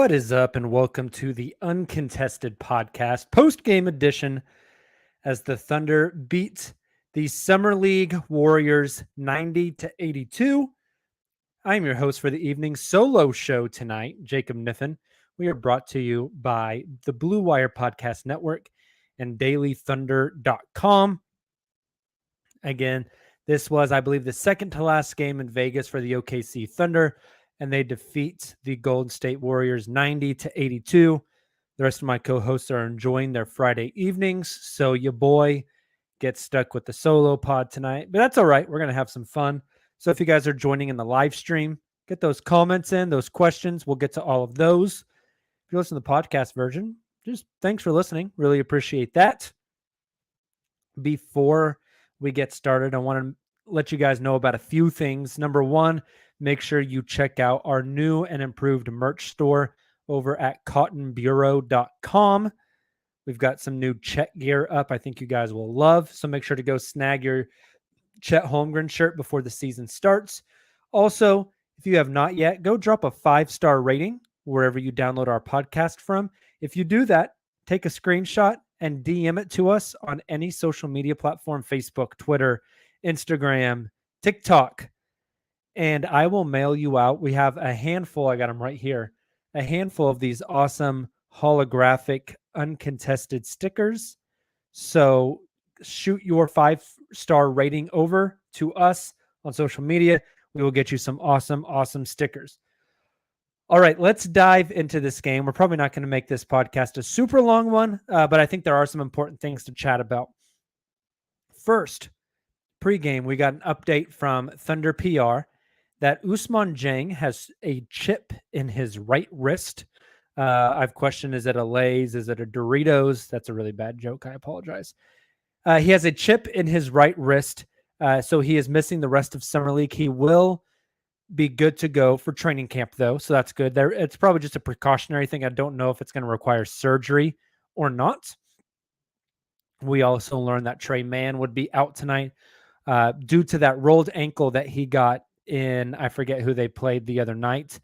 What is up, and welcome to the Uncontested Podcast, post-game edition, as the Thunder beat the Summer League Warriors 90-82. I'm your host for the evening solo show tonight, Jacob Niffen. We are brought to you by the Blue Wire Podcast Network and dailythunder.com. Again, this was, I believe, the second to last game in Vegas for the OKC Thunder, and they defeat the Golden State Warriors 90-82. The rest of my co-hosts are enjoying their Friday evenings, so your boy gets stuck with the solo pod tonight. But that's all right. We're going to have some fun. So if you guys are joining in the live stream, get those comments in, those questions. We'll get to all of those. If you listen to the podcast version, just thanks for listening. Really appreciate that. Before we get started, I want to let you guys know about a few things. Number one, make sure you check out our new and improved merch store over at cottonbureau.com. We've got some new Chet gear up I think you guys will love. So make sure to go snag your Chet Holmgren shirt before the season starts. Also, if you have not yet, go drop a 5-star rating wherever you download our podcast from. If you do that, take a screenshot and DM it to us on any social media platform, Facebook, Twitter, Instagram, TikTok. And I will mail you out. We have a handful, I got them right here, a handful of these awesome holographic uncontested stickers. So shoot your 5-star rating over to us on social media. We will get you some awesome stickers. All right, let's dive into this game. We're probably not going to make this podcast a super long one, but I think there are some important things to chat about. First, pregame, we got an update from Thunder PR that Ousmane Dieng has a chip in his right wrist. I've questioned, is it a Lay's? Is it a Doritos? That's a really bad joke. I apologize. He has a chip in his right wrist, so he is missing the rest of Summer League. He will be good to go for training camp, though, so that's good. It's probably just a precautionary thing. I don't know if it's going to require surgery or not. We also learned that Trey Mann would be out tonight due to that rolled ankle that he got in, I forget who they played the other night.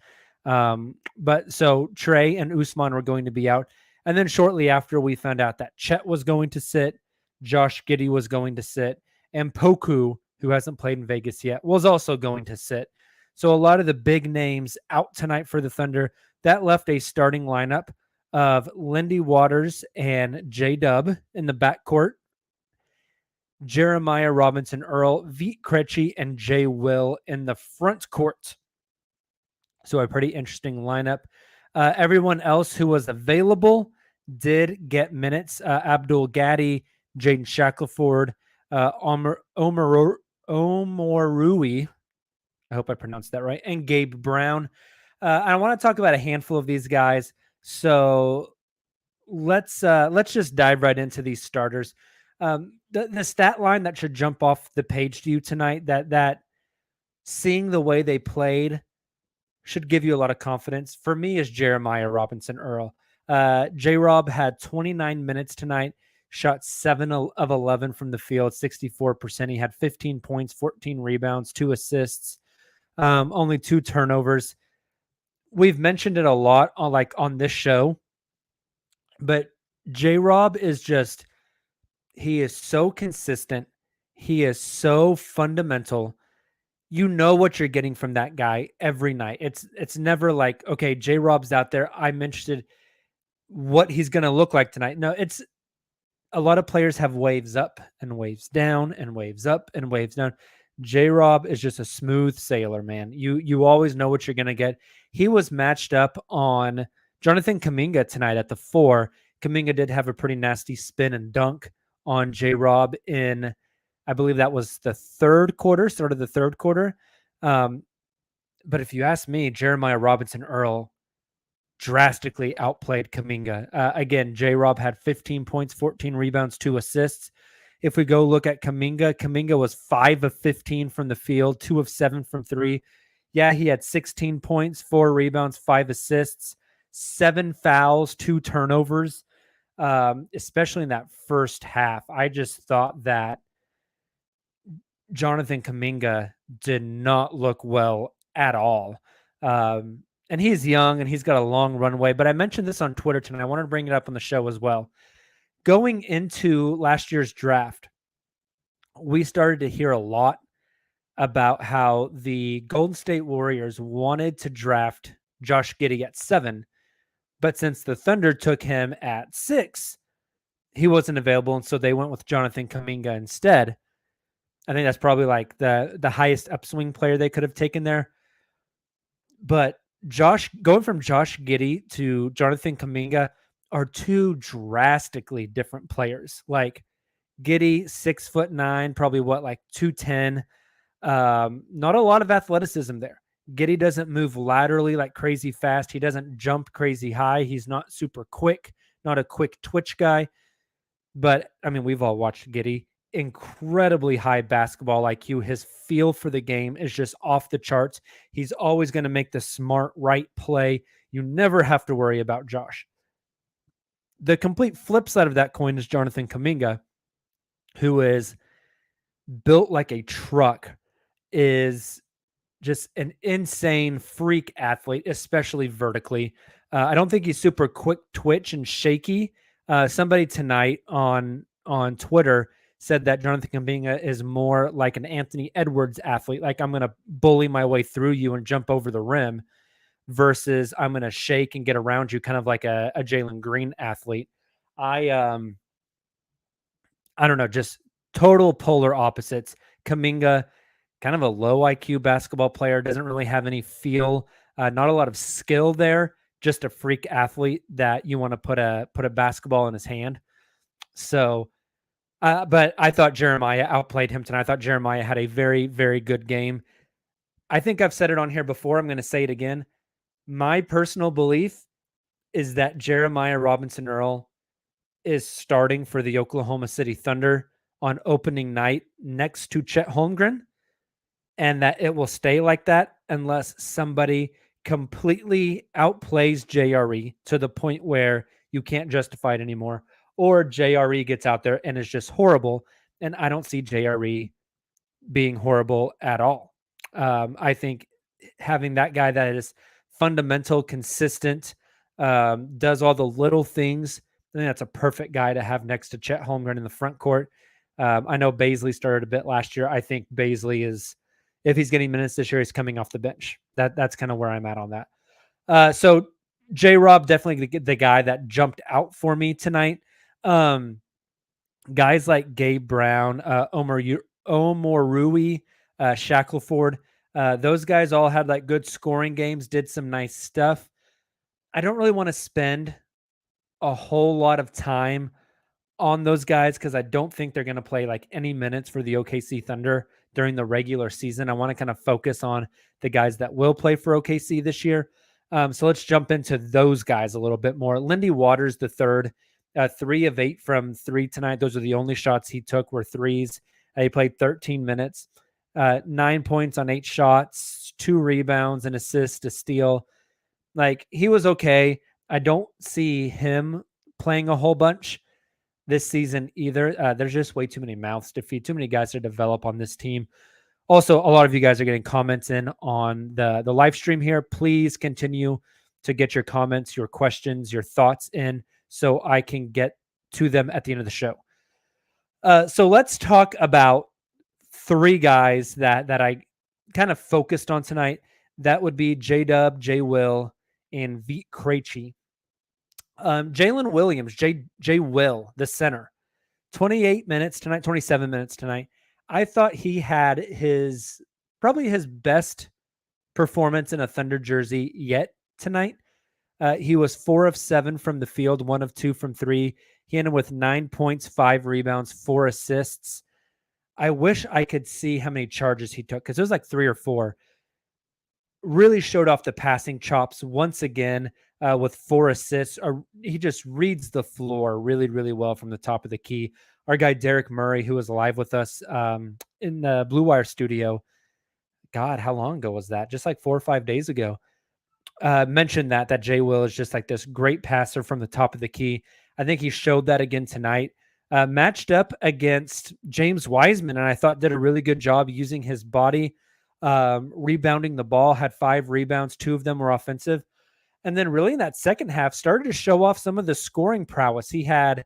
But so Trey and Ousmane were going to be out. And then shortly after, we found out that Chet was going to sit, Josh Giddey was going to sit, and Poku, who hasn't played in Vegas yet, was also going to sit. So a lot of the big names out tonight for the Thunder. That left a starting lineup of Lindy Waters and J-Dub in the backcourt, Jeremiah Robinson Earl, Vit Krejci, and Jay Will in the front court. So a pretty interesting lineup. Everyone else who was available did get minutes. Abdul Gaddy, Jaden Shackelford, Omorui, I hope I pronounced that right, and Gabe Brown. I want to talk about a handful of these guys. So let's just dive right into these starters. The stat line that should jump off the page to you tonight, that seeing the way they played should give you a lot of confidence, for me, is Jeremiah Robinson Earl. J-Rob had 29 minutes tonight, shot 7 of 11 from the field, 64%. He had 15 points, 14 rebounds, 2 assists, only 2 turnovers. We've mentioned it a lot on this show, but J-Rob is just, he is so consistent. He is so fundamental. You know what you're getting from that guy every night. It's never like, okay, J-Rob's out there, I'm interested what he's going to look like tonight. No, it's a lot of players have waves up and waves down and waves up and waves down. J-Rob is just a smooth sailor, man. You always know what you're going to get. He was matched up on Jonathan Kaminga tonight at the 4. Kaminga did have a pretty nasty spin and dunk on J-Rob in, I believe that was the third quarter, start of the third quarter. But if you ask me, Jeremiah Robinson Earl drastically outplayed Kaminga. Again, J-Rob had 15 points, 14 rebounds, 2 assists. If we go look at Kaminga, Kaminga was 5 of 15 from the field, 2 of 7 from 3. Yeah, he had 16 points, 4 rebounds, 5 assists, 7 fouls, 2 turnovers, especially in that first half. I just thought that Jonathan Kaminga did not look well at all. And he's young and he's got a long runway, but I mentioned this on Twitter tonight. I wanted to bring it up on the show as well. Going into last year's draft, we started to hear a lot about how the Golden State Warriors wanted to draft Josh Giddey at 7, but since the Thunder took him at 6, he wasn't available, and so they went with Jonathan Kaminga instead. I think that's probably like the highest upswing player they could have taken there. But going from Josh Giddey to Jonathan Kaminga are 2 drastically different players. Like Giddey, 6'9", probably like 210. Not a lot of athleticism there. Giddey doesn't move laterally like crazy fast. He doesn't jump crazy high. He's not super quick, not a quick twitch guy. But I mean, we've all watched Giddey. Incredibly high basketball IQ. His feel for the game is just off the charts. He's always going to make the smart, right play. You never have to worry about Josh. The complete flip side of that coin is Jonathan Kaminga, who is built like a truck, is just an insane freak athlete, especially vertically. I don't think he's super quick twitch and shaky. Somebody tonight on Twitter said that Jonathan Kaminga is more like an Anthony Edwards athlete. Like, I'm going to bully my way through you and jump over the rim versus I'm going to shake and get around you, kind of like a Jalen Green athlete. I don't know, just total polar opposites. Kaminga, kind of a low IQ basketball player, doesn't really have any feel, not a lot of skill there, just a freak athlete that you want to put a basketball in his hand. So, but I thought Jeremiah outplayed him tonight. I thought Jeremiah had a very, very good game. I think I've said it on here before. I'm going to say it again. My personal belief is that Jeremiah Robinson Earl is starting for the Oklahoma City Thunder on opening night next to Chet Holmgren, and that it will stay like that unless somebody completely outplays JRE to the point where you can't justify it anymore, or JRE gets out there and is just horrible. And I don't see JRE being horrible at all. I think having that guy that is fundamental, consistent, does all the little things, I think that's a perfect guy to have next to Chet Holmgren in the front court. I know Baisley started a bit last year. I think Baisley is, if he's getting minutes this year, he's coming off the bench. That's kind of where I'm at on that. So J-Rob, definitely the guy that jumped out for me tonight. Guys like Gabe Brown, Omorui, Shackleford, those guys all had like good scoring games, did some nice stuff. I don't really want to spend a whole lot of time on those guys because I don't think they're going to play like any minutes for the OKC Thunder during the regular season. I want to kind of focus on the guys that will play for OKC this year. So let's jump into those guys a little bit more. Lindy Waters, the third, 3 of 8 from 3 tonight. Those are the only shots he took were threes. He played 13 minutes, 9 points on 8 shots, 2 rebounds, an assist, a steal. Like, he was okay. I don't see him playing a whole bunch this season either. There's just way too many mouths to feed, too many guys to develop on this team. Also, a lot of you guys are getting comments in on the live stream here. Please continue to get your comments, your questions, your thoughts in so I can get to them at the end of the show. So let's talk about 3 guys that I kind of focused on tonight. That would be J-Dub, J-Will, and Vit Krejci. Jalen Williams, J Will, the center, 28 minutes tonight, 27 minutes tonight. I thought he had probably his best performance in a Thunder jersey yet tonight. He was 4 of 7 from the field, 1 of 2 from 3. He ended with 9 points, 5 rebounds, 4 assists. I wish I could see how many charges he took because it was like 3 or 4. really showed off the passing chops once again with 4 assists. He just reads the floor really, really well from the top of the key. Our guy, Derek Murray, who was live with us in the Blue Wire studio, God, how long ago was that? Just like 4 or 5 days ago. Mentioned that Jay Will is just like this great passer from the top of the key. I think he showed that again tonight. Matched up against James Wiseman, and I thought did a really good job using his body, rebounding the ball, had 5 rebounds, 2 of them were offensive. And then really in that second half started to show off some of the scoring prowess. He had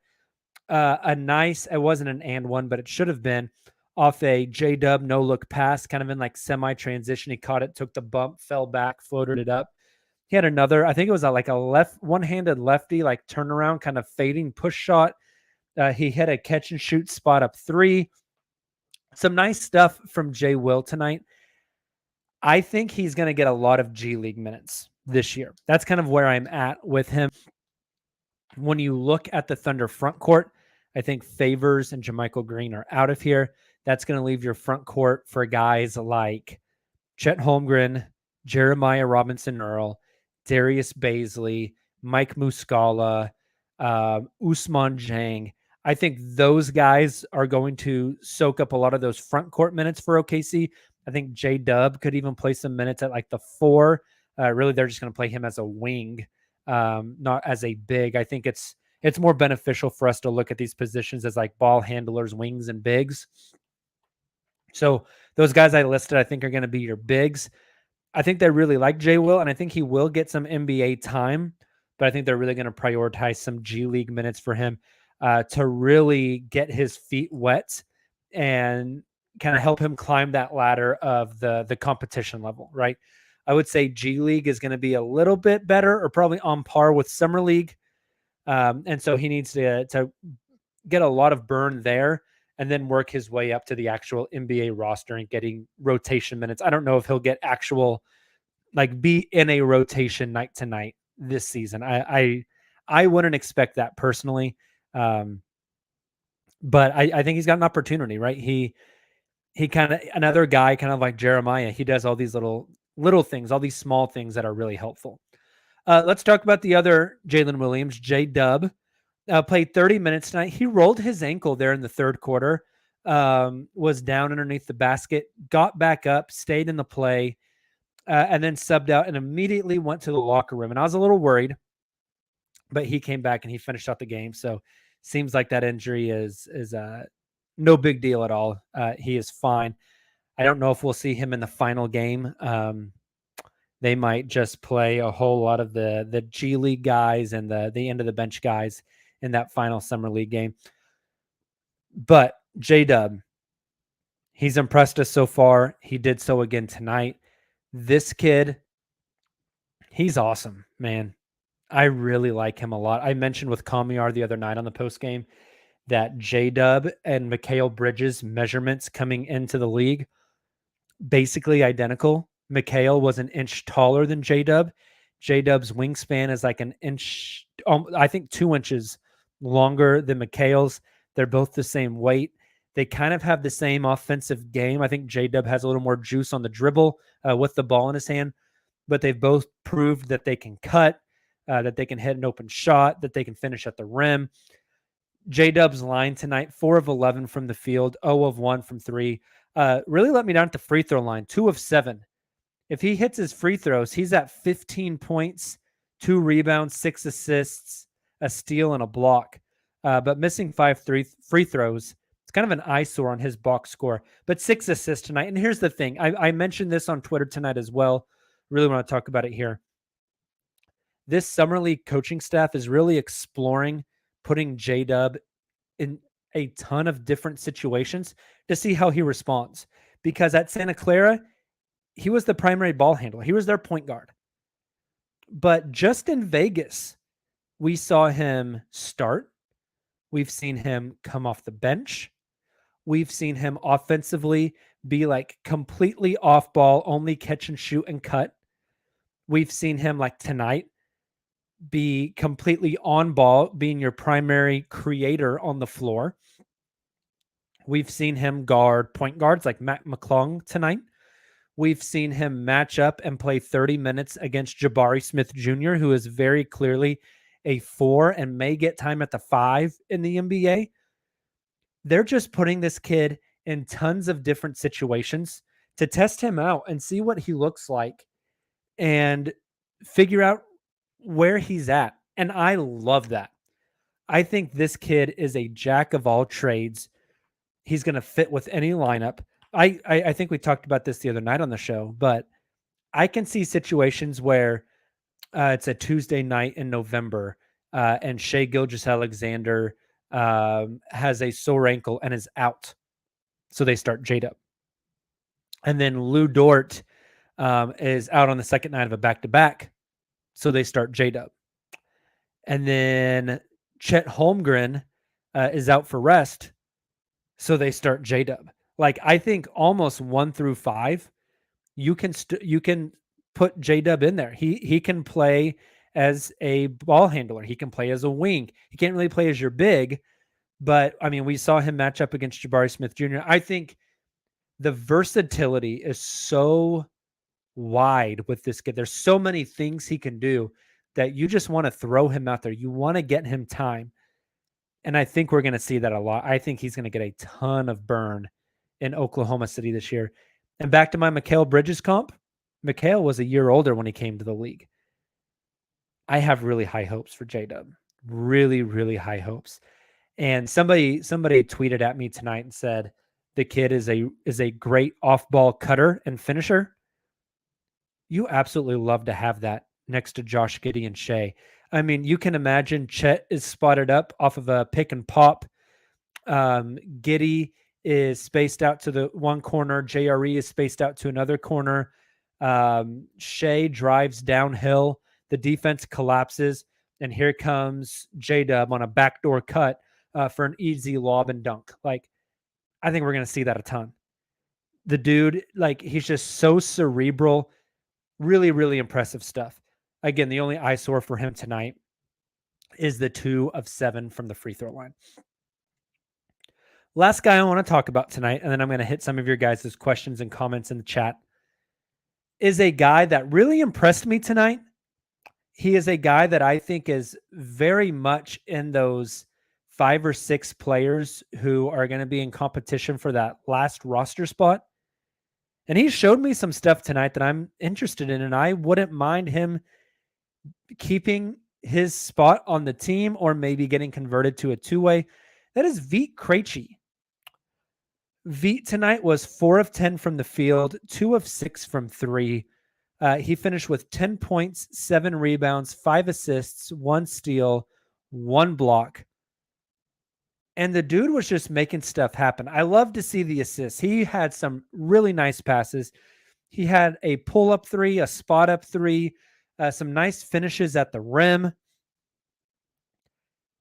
a nice, it wasn't an and one, but it should have been off a J-Dub no-look pass, kind of in like semi-transition. He caught it, took the bump, fell back, floated it up. He had another, I think it was like a one-handed lefty, like turnaround, kind of fading push shot. He hit a catch and shoot spot up 3. Some nice stuff from Jay Will tonight. I think he's going to get a lot of G League minutes this year. That's kind of where I'm at with him. When you look at the Thunder front court, I think Favors and JaMychal Green are out of here. That's going to leave your front court for guys like Chet Holmgren, Jeremiah Robinson Earl, Darius Baisley, Mike Muscala, Usman Jang. I think those guys are going to soak up a lot of those front court minutes for OKC. I think J-Dub could even play some minutes at like the 4. Really, they're just going to play him as a wing, not as a big. I think it's more beneficial for us to look at these positions as like ball handlers, wings, and bigs. So those guys I listed, I think, are going to be your bigs. I think they really like Jay Will, and I think he will get some NBA time, but I think they're really going to prioritize some G League minutes for him to really get his feet wet and kind of help him climb that ladder of the competition level, right? I would say G League is going to be a little bit better or probably on par with Summer League. And so he needs to get a lot of burn there and then work his way up to the actual NBA roster and getting rotation minutes. I don't know if he'll get actual, like, be in a rotation night to night this season. I wouldn't expect that personally. But I think he's got an opportunity, right? He kind of, another guy kind of like Jeremiah, he does all these little things, all these small things that are really helpful. Let's talk about the other Jalen Williams, J-Dub. Played 30 minutes tonight. He rolled his ankle there in the third quarter, was down underneath the basket, got back up, stayed in the play, and then subbed out and immediately went to the locker room. And I was a little worried, but he came back and he finished out the game. So seems like that injury is no big deal at all. He is fine. I don't know if we'll see him in the final game. They might just play a whole lot of the G League guys and the end of the bench guys in that final Summer League game. But J-Dub, he's impressed us so far. He did so again tonight. This kid, he's awesome, man. I really like him a lot. I mentioned with Kaminga the other night on the post game that J-Dub and Mikal Bridges' measurements coming into the league basically identical. Mikal was an inch taller than J-Dub. J-Dub's wingspan is like an inch, I think 2 inches longer than Mikal's. They're both the same weight. They kind of have the same offensive game. I think J-Dub has a little more juice on the dribble with the ball in his hand, but they've both proved that they can cut, that they can hit an open shot, that they can finish at the rim. J-Dub's line tonight, 4 of 11 from the field, 0 of 1 from 3. Really let me down at the free throw line, 2 of 7. If he hits his free throws, he's at 15 points, 2 rebounds, 6 assists, a steal, and a block. But missing 5 free throws, it's kind of an eyesore on his box score. But 6 assists tonight. And here's the thing. I mentioned this on Twitter tonight as well. Really want to talk about it here. This Summer League coaching staff is really exploring putting J-Dub in a ton of different situations to see how he responds. Because at Santa Clara, he was the primary ball handler. He was their point guard. But just in Vegas, we saw him start. We've seen him come off the bench. We've seen him offensively be like completely off ball, only catch and shoot and cut. We've seen him, like tonight, be completely on ball, being your primary creator on the floor. We've seen him guard point guards like Matt McClung tonight. We've seen him match up and play 30 minutes against Jabari Smith Jr., who is very clearly a 4 and may get time at the 5 in the NBA. They're just putting this kid in tons of different situations to test him out and see what he looks like and figure out where he's at. And I love that. I think this kid is a jack of all trades. He's going to fit with any lineup. I think we talked about this the other night on the show, but I can see situations where it's a Tuesday night in November and Shai Gilgeous-Alexander has a sore ankle and is out. So they start J-Dub. And then Lou Dort is out on the second night of a back-to-back. So they start J-Dub. And then Chet Holmgren is out for rest. So they start J-Dub. Like, I think almost 1 through 5, you can put J-Dub in there. He can play as a ball handler. He can play as a wing. He can't really play as your big, but I mean, we saw him match up against Jabari Smith Jr. I think the versatility is so wide with this kid. There's so many things he can do that you just want to throw him out there. You want to get him time. And I think we're going to see that a lot. I think he's going to get a ton of burn in Oklahoma City this year. And back to my Mikal Bridges comp. Mikal was a year older when he came to the league. I have really high hopes for J-Dub. Really, really high hopes. And somebody tweeted at me tonight and said the kid is a great off-ball cutter and finisher. You absolutely love to have that next to Josh Giddey and Shai. I mean, you can imagine Chet is spotted up off of a pick and pop. Giddey is spaced out to the one corner. JRE is spaced out to another corner. Shai drives downhill. The defense collapses. And here comes J-Dub on a backdoor cut for an easy lob and dunk. Like, I think we're going to see that a ton. The dude, like, he's just so cerebral. Really, really impressive stuff. Again, the only eyesore for him tonight is the 2 of 7 from the free throw line. Last guy I want to talk about tonight, and then I'm going to hit some of your guys' questions and comments in the chat, is a guy that really impressed me tonight. He is a guy that I think is very much in those 5 or 6 players who are going to be in competition for that last roster spot. And he showed me some stuff tonight that I'm interested in, and I wouldn't mind him keeping his spot on the team or maybe getting converted to a 2-way. That is Vit Krejci. Vit tonight was 4 of 10 from the field, 2 of 6 from 3. He finished with 10 points, 7 rebounds, 5 assists, 1 steal, 1 block. And the dude was just making stuff happen. I love to see the assists. He had some really nice passes. He had a pull-up 3, a spot-up 3, some nice finishes at the rim.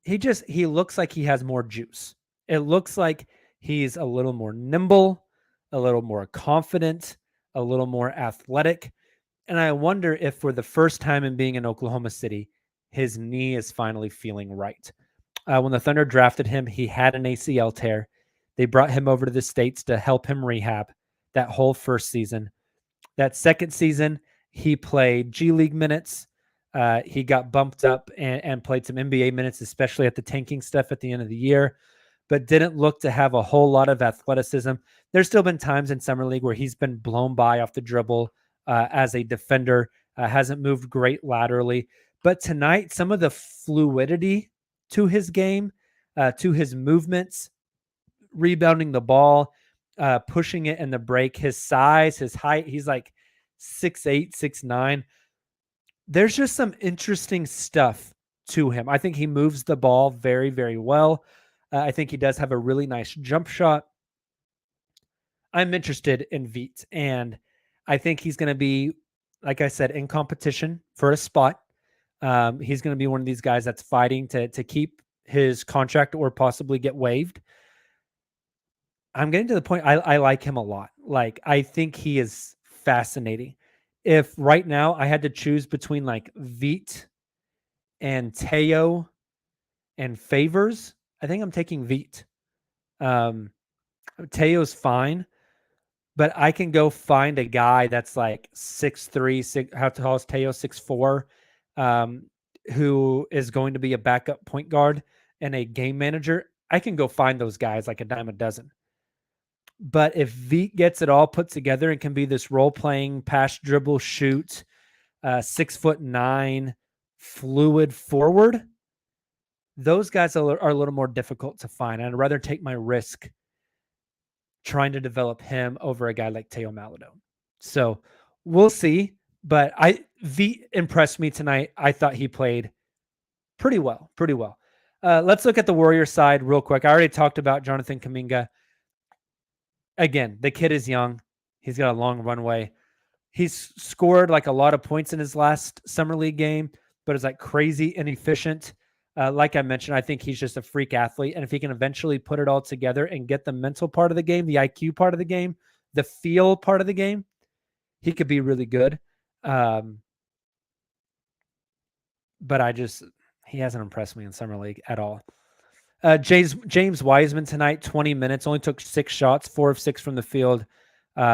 He looks like he has more juice. It looks like he's a little more nimble, a little more confident, a little more athletic. And I wonder if for the first time in being in Oklahoma City, his knee is finally feeling right. When the Thunder drafted him, he had an ACL tear. They brought him over to the States to help him rehab that whole first season. That second season, he played G League minutes. He got bumped up and played some NBA minutes, especially at the tanking stuff at the end of the year, but didn't look to have a whole lot of athleticism. There's still been times in Summer League where he's been blown by off the dribble as a defender, hasn't moved great laterally. But tonight, some of the fluidity to his game, to his movements, rebounding the ball, pushing it in the break, his size, his height, he's like 6'8", 6'9". There's just some interesting stuff to him. I think he moves the ball very, very well. I think he does have a really nice jump shot. I'm interested in Vit, and I think he's going to be, like I said, in competition for a spot. He's going to be one of these guys that's fighting to keep his contract or possibly get waived. I'm getting to the point I like him a lot. Like, I think he is fascinating. If right now I had to choose between like Vit and Teo and Favors, I think I'm taking Vit. Teo's fine, but I can go find a guy that's like 6'3", how tall is Teo? 6'4", who is going to be a backup point guard and a game manager. I can go find those guys like a dime a dozen. But if Veet gets it all put together and can be this role playing, pass, dribble, shoot, 6'9", fluid forward, those guys are a little more difficult to find. I'd rather take my risk trying to develop him over a guy like Teo Maladone. So we'll see. But V impressed me tonight. I thought he played pretty well. Let's look at the Warrior side real quick. I already talked about Jonathan Kaminga. Again, the kid is young. He's got a long runway. He's scored like a lot of points in his last summer league game, but is like crazy inefficient. Like I mentioned, I think he's just a freak athlete. And if he can eventually put it all together and get the mental part of the game, the IQ part of the game, the feel part of the game, he could be really good. But he hasn't impressed me in summer league at all. James Wiseman tonight, 20 minutes, only took 6 shots, 4 of 6 from the field,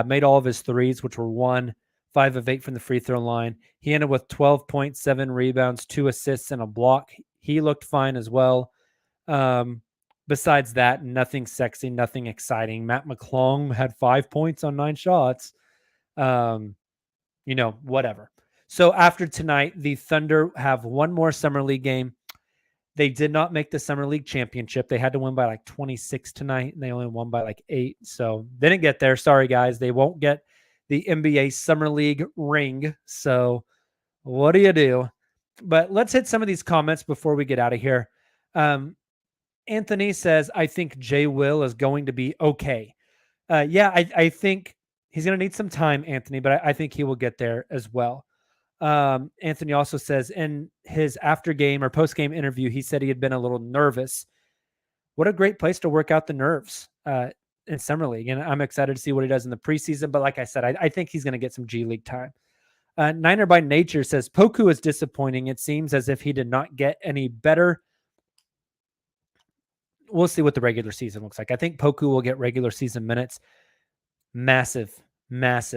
made all of his threes, which were 5 of 8 from the free throw line. He ended with 12 points, 7 rebounds, 2 assists, and a block. He looked fine as well. Besides that, nothing sexy, nothing exciting. Matt McClung had 5 points on 9 shots. Whatever. So after tonight, the Thunder have one more summer league game. They did not make the summer league championship. They had to win by like 26 tonight, and they only won by like 8. So they didn't get there. Sorry, guys. They won't get the NBA summer league ring. So what do you do? But let's hit some of these comments before we get out of here. Anthony says, I think Jay Will is going to be okay. I think he's going to need some time, Anthony, but I think he will get there as well. Anthony also says in his after game or post game interview, he said he had been a little nervous. What a great place to work out the nerves in summer league. And I'm excited to see what he does in the preseason. But like I said, I think he's going to get some G League time. Niner by Nature says Poku is disappointing. It seems as if he did not get any better. We'll see what the regular season looks like. I think Poku will get regular season minutes. Massive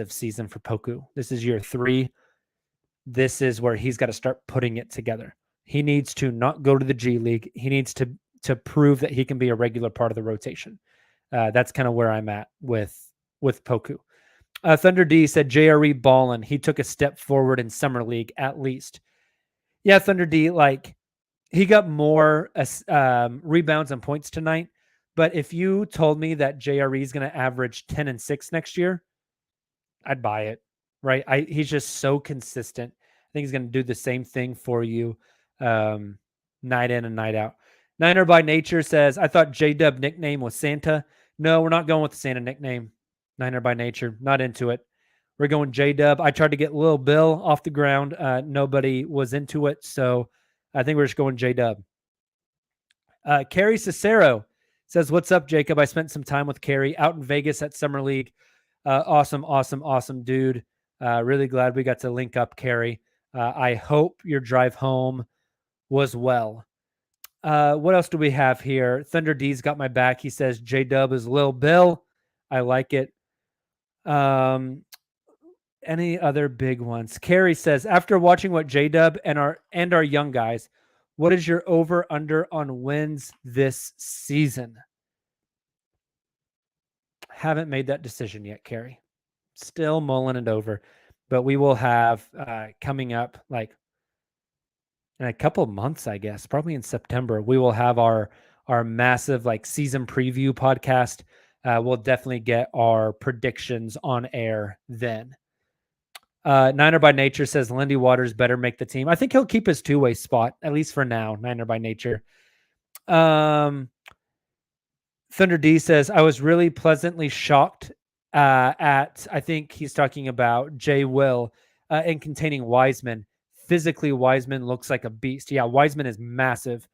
season for Poku. This is year 3. This is where he's got to start putting it together. He needs to not go to the G League. He needs to prove that he can be a regular part of the rotation. That's kind of where I'm at with Poku. Thunder D said JRE ballin'. He took a step forward in summer league at least. Yeah, Thunder D, like he got more rebounds and points tonight. But if you told me that JRE is going to average 10 and 6 next year, I'd buy it. Right. He's just so consistent. I think he's going to do the same thing for you night in and night out. Niner by Nature says, I thought J-Dub nickname was Santa. No, we're not going with the Santa nickname. Niner by Nature, not into it. We're going J-Dub. I tried to get Lil Bill off the ground. Nobody was into it. So I think we're just going J-Dub. Carrie Cicero says, what's up, Jacob? I spent some time with Carrie out in Vegas at Summer League. Awesome dude. Really glad we got to link up, Carrie. I hope your drive home was well. What else do we have here? Thunder D's got my back. He says J-Dub is Lil Bill. I like it. Any other big ones? Carrie says, after watching what J-Dub and our young guys, what is your over-under on wins this season? Haven't made that decision yet, Carrie. Still mulling it over. But we will have coming up like in a couple of months, I guess, probably in September, we will have our massive like season preview podcast. We'll definitely get our predictions on air then. Niner by Nature says Lindy Waters better make the team. I think he'll keep his 2-way spot, at least for now. Niner by Nature. Thunder D says, I was really pleasantly shocked at, I think he's talking about Jay Will and containing Wiseman. Physically, Wiseman looks like a beast. Yeah, Wiseman is massive.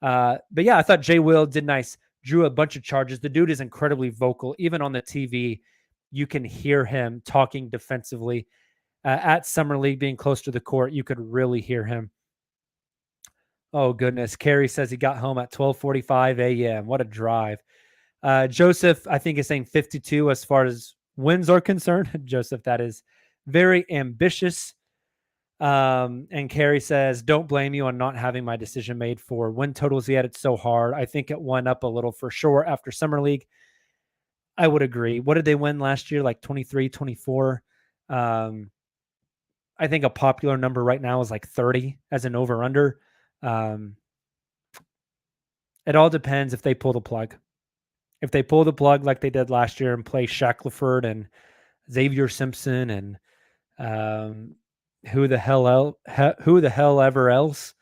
But yeah, I thought Jay Will did nice. Drew a bunch of charges. The dude is incredibly vocal. Even on the TV, you can hear him talking defensively. At Summer League, being close to the court, you could really hear him. Oh, goodness. Carrie says he got home at 12:45 a.m. What a drive. Joseph, I think, is saying 52 as far as wins are concerned. Joseph, that is very ambitious. And Carrie says, don't blame you on not having my decision made for win totals yet. It's so hard. I think it went up a little for sure after Summer League. I would agree. What did they win last year? Like 23, 24. I think a popular number right now is like 30 as an over-under. It all depends if they pull the plug. If they pull the plug like they did last year and play Shaq LaFleur and Xavier Simpson and who the hell ever else,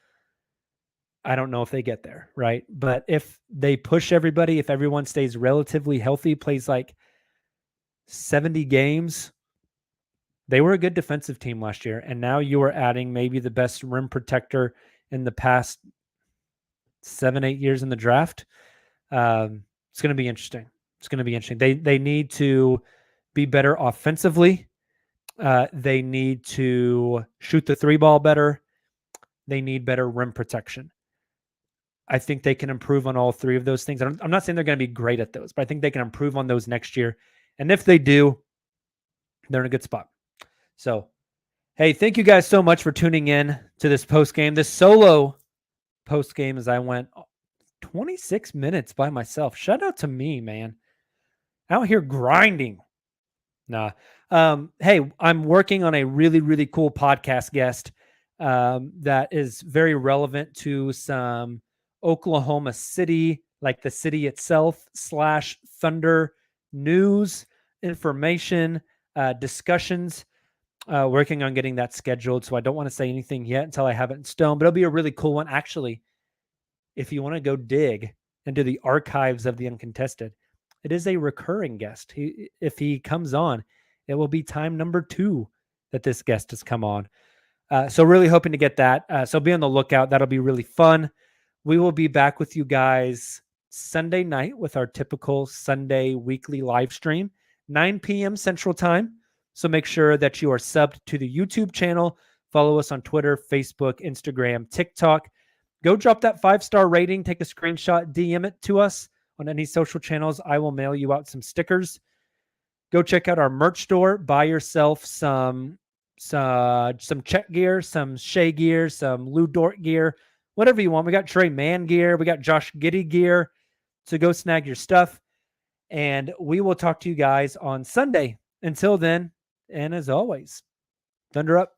I don't know if they get there, right? But if they push everybody, if everyone stays relatively healthy, plays like 70 games, they were a good defensive team last year, and now you are adding maybe the best rim protector in the past 7-8 years in the draft. It's going to be interesting. It's going to be interesting. They need to be better offensively. They need to shoot the three ball better. They need better rim protection. I think they can improve on all three of those things. I'm not saying they're going to be great at those, but I think they can improve on those next year. And if they do, they're in a good spot. So, hey, thank you guys so much for tuning in to this post game, this solo post game as I went 26 minutes by myself. Shout out to me, man. Out here grinding. Nah. Hey, I'm working on a really, really cool podcast guest that is very relevant to some Oklahoma City, like the city itself, / Thunder news, information, discussions. Working on getting that scheduled. So I don't want to say anything yet until I have it in stone, but it'll be a really cool one. Actually, if you want to go dig into the archives of the Uncontested, it is a recurring guest. If he comes on, it will be time number 2 that this guest has come on. So really hoping to get that. So be on the lookout. That'll be really fun. We will be back with you guys Sunday night with our typical Sunday weekly live stream, 9 p.m. Central Time. So make sure that you are subbed to the YouTube channel. Follow us on Twitter, Facebook, Instagram, TikTok. Go drop that 5-star rating. Take a screenshot, DM it to us on any social channels. I will mail you out some stickers. Go check out our merch store. Buy yourself some Chet gear, some Shea gear, some Lou Dort gear, whatever you want. We got Trey Mann gear. We got Josh Giddey gear. So go snag your stuff. And we will talk to you guys on Sunday. Until then, and as always, Thunder up.